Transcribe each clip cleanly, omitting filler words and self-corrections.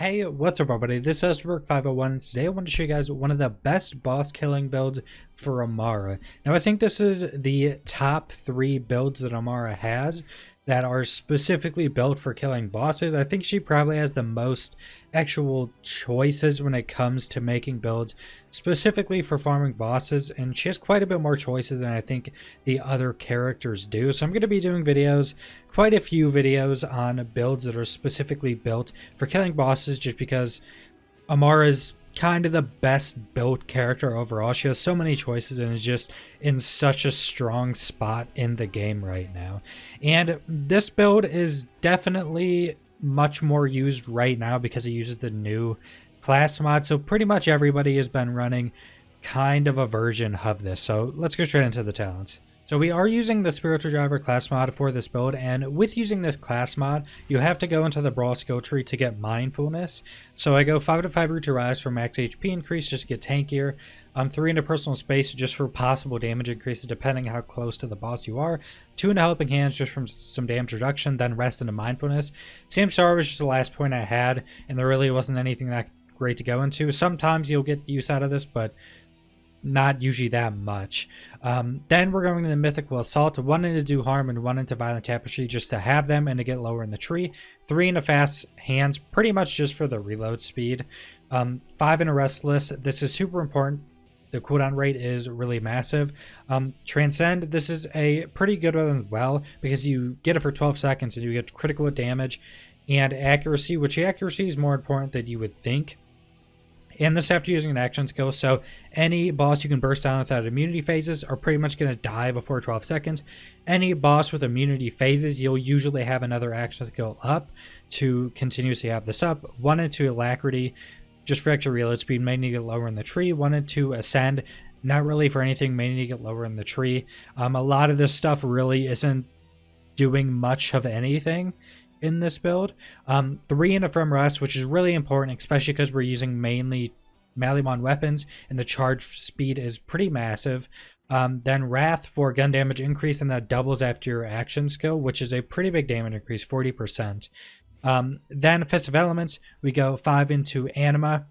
Hey, what's up everybody? This is Work501. Today I want to show you guys one of the best boss killing builds for Amara. Now I think this is the top 3 builds that Amara has that are specifically built for killing bosses. I think she probably has the most actual choices when it comes to making builds specifically for farming bosses, and she has quite a bit more choices than I think the other characters do. So I'm going to be doing videos, quite a few videos on builds that are specifically built for killing bosses, just because Amara's kind of the best built character overall. She has so many choices and is just in such a strong spot in the game right now. And this build is definitely much more used right now because it uses the new class mod. So pretty much everybody has been running kind of a version of this. So let's go straight into the talents. So we are using the Spiritual Driver class mod for this build, and with using this class mod, you have to go into the Brawl skill tree to get Mindfulness. So I go 5 to 5 Root to Rise for max HP increase, just to get tankier. 3 into Personal Space just for possible damage increases depending how close to the boss you are. 2 into Helping Hands just from some damage reduction, then Rest into Mindfulness. Same star was just the last point I had, and there really wasn't anything that great to go into. Sometimes you'll get use out of this, but not usually that much. Then we're going to the Mythical Assault, 1 into Do Harm and 1 into Violent Tapestry just to have them and to get lower in the tree. 3 into Fast Hands, pretty much just for the reload speed. 5 into Restless, this is super important. The cooldown rate is really massive. Transcend, this is a pretty good one as well because you get it for 12 seconds and you get critical damage and accuracy, which accuracy is more important than you would think. And this after using an action skill, so any boss you can burst down without immunity phases are pretty much going to die before 12 seconds. Any boss with immunity phases, you'll usually have another action skill up to continuously have this up. 1 into Alacrity, just for extra reload speed, may need to get lower in the tree. 1 into Ascend, not really for anything, may need to get lower in the tree. A lot of this stuff really isn't doing much of anything in this build. 3 into Firm Rest, which is really important, especially because we're using mainly Malimon weapons and the charge speed is pretty massive. Then Wrath for gun damage increase, and that doubles after your action skill, which is a pretty big damage increase, 40%. Then Festive Elements, we go 5 into Anima,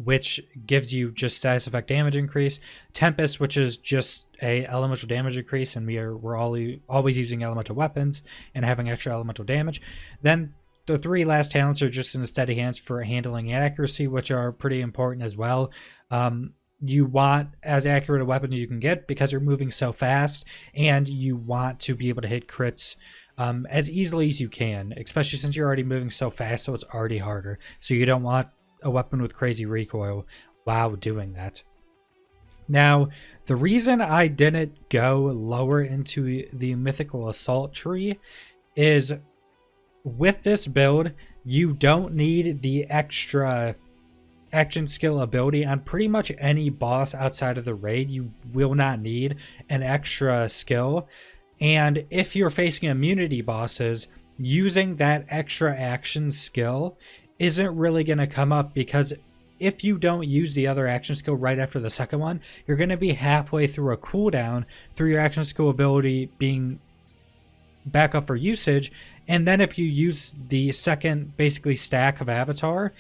which gives you just status effect damage increase. Tempest, which is just a elemental damage increase, and we're always using elemental weapons and having extra elemental damage. Then the 3 last talents are just in the Steady Hands for handling and accuracy, which are pretty important as well. You want as accurate a weapon you can get because you're moving so fast, and you want to be able to hit crits as easily as you can, especially since you're already moving so fast, so it's already harder. So you don't want a weapon with crazy recoil while doing that. Now, the reason I didn't go lower into the Mythical Assault tree is with this build, you don't need the extra action skill ability on pretty much any boss outside of the raid. You will not need an extra skill. And if you're facing immunity bosses, using that extra action skill isn't really going to come up, because if you don't use the other action skill right after the second one, you're going to be halfway through a cooldown through your action skill ability being back up for usage, and then if you use the second basically stack of Avatar,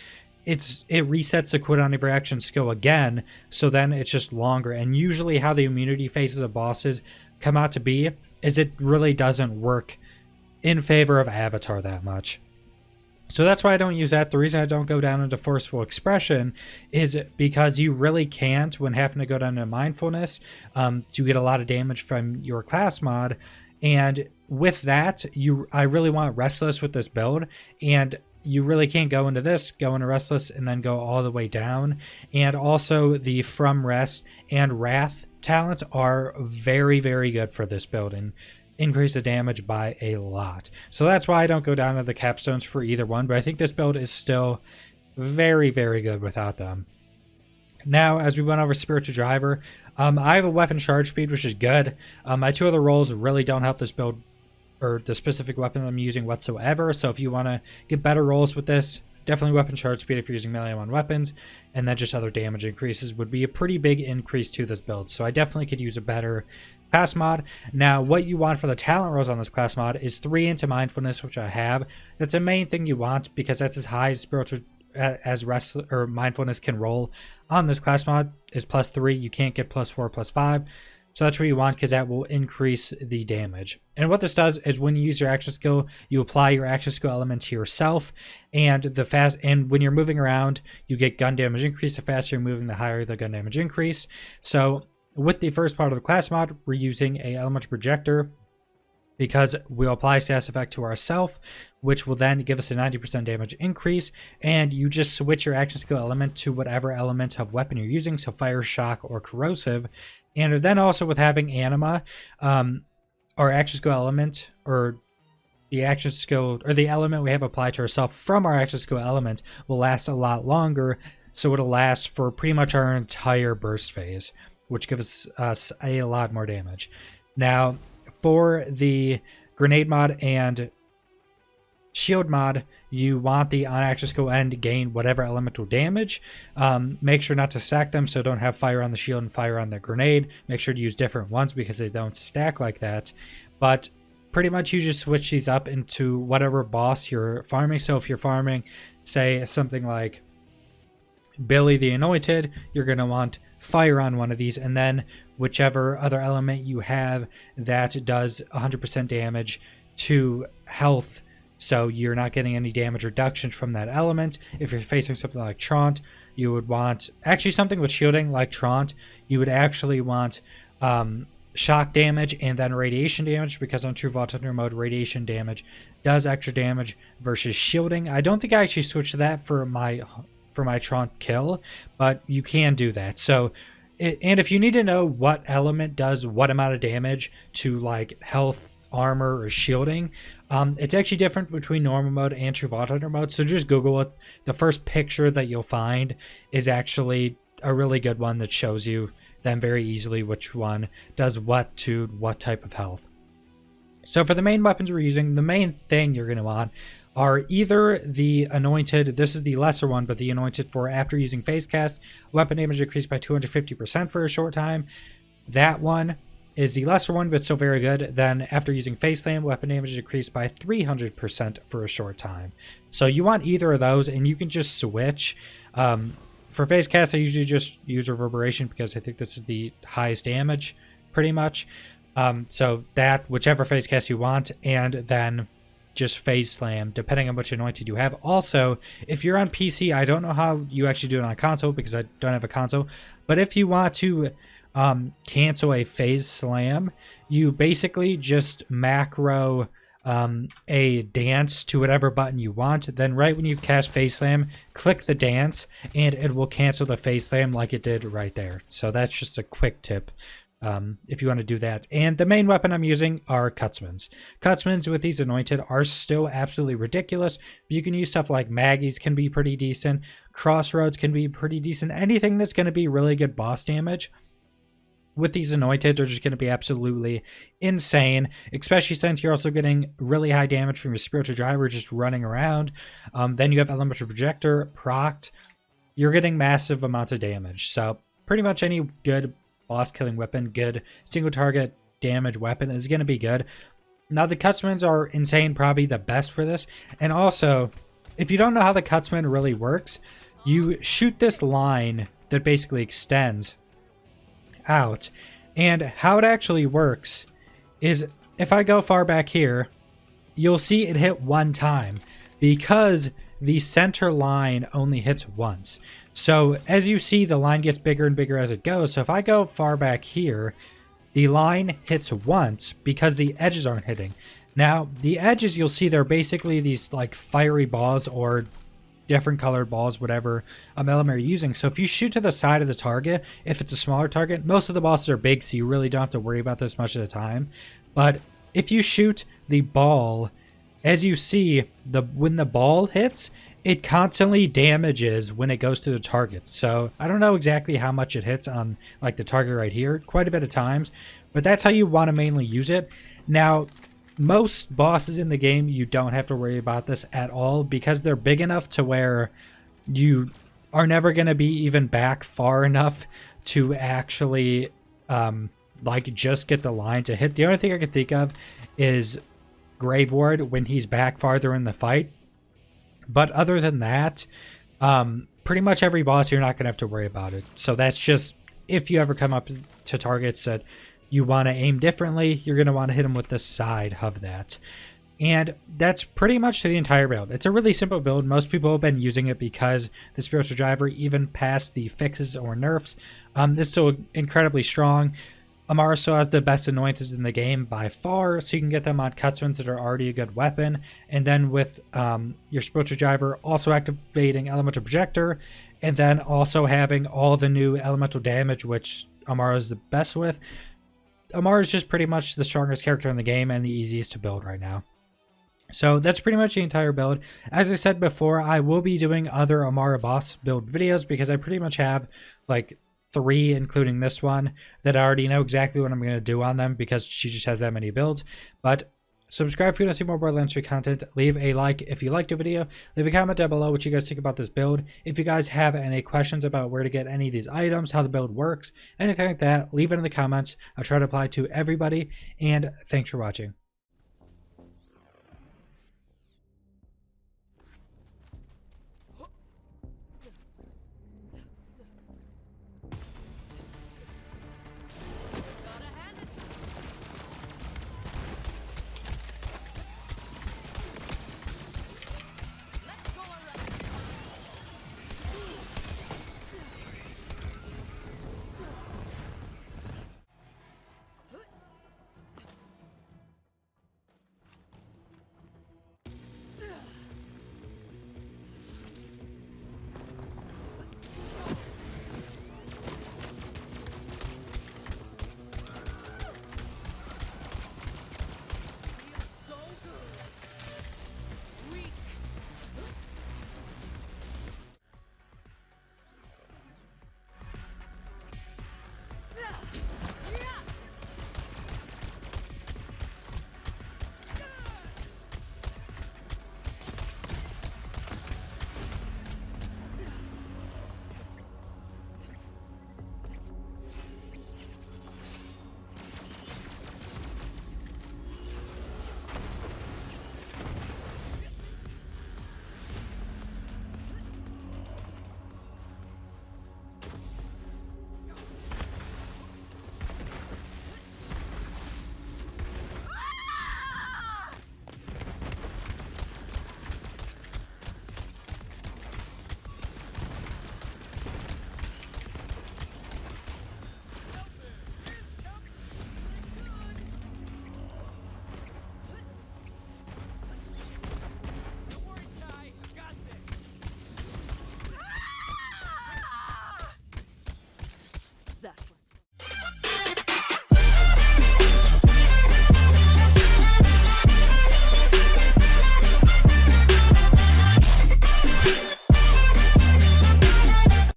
it resets the cooldown of your action skill again, so then it's just longer. And usually how the immunity phases of bosses come out to be is it really doesn't work in favor of Avatar that much. So that's why I don't use that. The reason I don't go down into Forceful Expression is because you really can't, when having to go down to Mindfulness, to get a lot of damage from your class mod. And with that, I really want Restless with this build, and you really can't go into this, go into Restless, and then go all the way down. And also the From Rest and Wrath talents are very, very good for this build and increase the damage by a lot. So that's why I don't go down to the capstones for either one, but I think this build is still very, very good without them. Now, as we went over Spiritual Driver, I have a weapon charge speed, which is good. My 2 other rolls really don't help this build or the specific weapon I'm using whatsoever. So if you want to get better rolls with this, definitely weapon charge speed if you're using melee on weapons, and then just other damage increases would be a pretty big increase to this build. So I definitely could use a better class mod. Now, what you want for the talent rolls on this class mod is 3 into mindfulness, which I have. That's a main thing you want because that's as high as spiritual as rest or mindfulness can roll on this class mod is +3. You can't get +4, +5. So that's what you want because that will increase the damage. And what this does is when you use your action skill, you apply your action skill element to yourself, and when you're moving around, you get gun damage increase. The faster you're moving, the higher the gun damage increase. So with the first part of the class mod, we're using a elemental projector because we'll apply status effect to ourself, which will then give us a 90% damage increase, and you just switch your action skill element to whatever element of weapon you're using, so fire, shock, or corrosive. And then also with having anima, our action skill element, or the action skill, or the element we have applied to ourselves from our action skill element will last a lot longer, so it'll last for pretty much our entire burst phase, which gives us a lot more damage. Now, for the grenade mod and shield mod, you want the on action skill end gain whatever elemental damage. Make sure not to stack them, so don't have fire on the shield and fire on the grenade. Make sure to use different ones because they don't stack like that. But pretty much you just switch these up into whatever boss you're farming. So if you're farming, say something like Billy the Anointed, you're going to want fire on one of these, and then whichever other element you have that does 100% damage to health, so you're not getting any damage reduction from that element. If you're facing something like Traunt, you would want actually something with shielding like Traunt, you would actually want shock damage and then radiation damage, because on True Vault Hunter mode, radiation damage does extra damage versus shielding. I don't think I actually switched to that for my Traunt kill, but you can do that. So, and if you need to know what element does what amount of damage to like health, armor, or shielding, it's actually different between normal mode and True Vault Hunter mode. So just Google it. The first picture that you'll find is actually a really good one that shows you then very easily which one does what to what type of health. So for the main weapons we're using, the main thing you're going to want are either the Anointed, this is the lesser one, but the Anointed for after using Phase Cast, weapon damage decreased by 250% for a short time. That one is the lesser one, but still very good. Then after using Phase Slam, weapon damage decreased by 300% for a short time. So you want either of those, and you can just switch. For Phase Cast, I usually just use Reverberation because I think this is the highest damage, pretty much. So that, whichever Phase Cast you want, and then just Phase Slam, depending on which Anointed you have. Also, if you're on PC, I don't know how you actually do it on console because I don't have a console, but if you want to cancel a Phase Slam, you basically just macro a dance to whatever button you want. Then right when you cast Phase Slam, click the dance, and it will cancel the Phase Slam like it did right there. So that's just a quick tip. If you want to do that. And the main weapon I'm using are Cutsmans. Cutsmans with these Anointed are still absolutely ridiculous. You can use stuff like Maggie's can be pretty decent. Crossroads can be pretty decent. Anything that's going to be really good boss damage with these Anointed are just going to be absolutely insane, especially since you're also getting really high damage from your Spiritual Driver just running around. Then you have Elemental Projector, procced. You're getting massive amounts of damage. So pretty much any good boss killing weapon, good single target damage weapon is going to be good. Now the Cutsmans are insane, probably the best for this. And also, if you don't know how the Cutsman really works, you shoot this line that basically extends out. And how it actually works is if I go far back here, you'll see it hit one time because the center line only hits once. So as you see, the line gets bigger and bigger as it goes. So if I go far back here, the line hits once because the edges aren't hitting. Now, the edges, you'll see they're basically these like fiery balls or different colored balls, whatever element you're using. So if you shoot to the side of the target, if it's a smaller target, most of the bosses are big, so you really don't have to worry about this much at a time. But if you shoot the ball, as you see, when the ball hits, it constantly damages when it goes through the target. So I don't know exactly how much it hits on like the target right here, quite a bit of times, but that's how you want to mainly use it. Now, most bosses in the game, you don't have to worry about this at all because they're big enough to where you are never going to be even back far enough to actually like just get the line to hit. The only thing I can think of is Grave Ward when he's back farther in the fight. But other than that, pretty much every boss you're not going to have to worry about it. So that's just if you ever come up to targets that you want to aim differently, you're going to want to hit them with the side of that. And that's pretty much the entire build. It's a really simple build. Most people have been using it because the spiritual driver, even past the fixes or nerfs, it's so incredibly strong. Amara still has the best annoyances in the game by far, so you can get them on cutscenes that are already a good weapon. And then with your spiritual driver also activating elemental projector, and then also having all the new elemental damage, which Amara is the best with. Amara is just pretty much the strongest character in the game and the easiest to build right now. So that's pretty much the entire build. As I said before, I will be doing other Amara boss build videos because I pretty much have like 3, including this one, that I already know exactly what I'm going to do on them because she just has that many builds. But subscribe if you want to see more Borderlands 3 content. Leave a like if you liked the video. Leave a comment down below what you guys think about this build. If you guys have any questions about where to get any of these items, how the build works, anything like that, leave it in the comments. I'll try to reply to everybody, and thanks for watching.